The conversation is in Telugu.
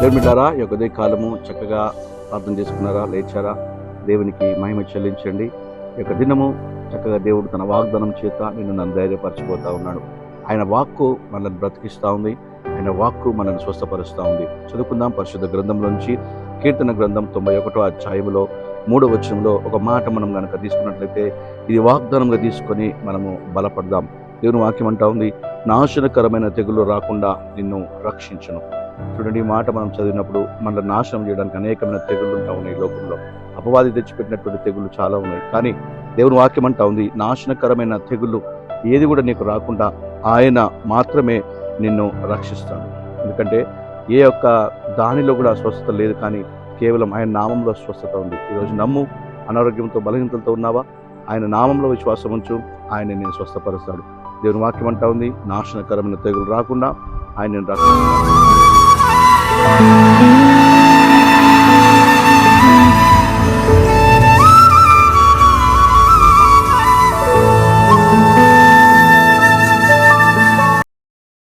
దేవుని బిడ్డారా, ఈ యొక్క ఉదయ కాలము చక్కగా ప్రార్థన చేసుకున్నారా, లేచారా? దేవునికి మహిమ చెల్లించండి. ఈ యొక్క దినము చక్కగా దేవుడు తన వాగ్దానం చేత నన్ను ధైర్యపరచిపోతా ఉన్నాడు. ఆయన వాక్కు మనల్ని బ్రతికిస్తూ ఉంది. ఆయన వాక్కు మనల్ని స్వస్థపరుస్తూ ఉంది. చదువుకుందాం పరిశుద్ధ గ్రంథంలోంచి కీర్తన గ్రంథం 91వ అధ్యాయంలో 3వ వచనంలో ఒక మాట మనం కనుక తీసుకున్నట్లయితే ఇది వాగ్దానంగా తీసుకొని మనము బలపడదాం. దేవుని వాక్యం అంటా ఉంది, నాశనకరమైన తెగులు రాకుండా నిన్ను రక్షించును. చూడండి, ఈ మాట మనం చదివినప్పుడు మనల్ని నాశనం చేయడానికి అనేకమైన తెగుళ్ళు ఉంటా ఉన్నాయి. లోకంలో అపవాది తెచ్చిపెట్టినటువంటి తెగుళ్ళు చాలా ఉన్నాయి. కానీ దేవుని వాక్యం అంటా ఉంది, నాశనకరమైన తెగుళ్ళు ఏది కూడా నీకు రాకుండా ఆయన మాత్రమే నిన్ను రక్షిస్తాడు. ఎందుకంటే ఏ ఒక్క దానిలో కూడా స్వస్థత లేదు, కానీ కేవలం ఆయన నామంలో స్వస్థత ఉంది. ఈరోజు నమ్ము. అనారోగ్యంతో బలహీనతలతో ఉన్నావా? ఆయన నామంలో విశ్వాసం ఉంచు, ఆయన నేను స్వస్థపరుస్తాడు. దేవుని వాక్యం అంటా ఉంది, నాశనకరమైన తెగులు రాకుండా ఆయన రక్షిస్తాడు.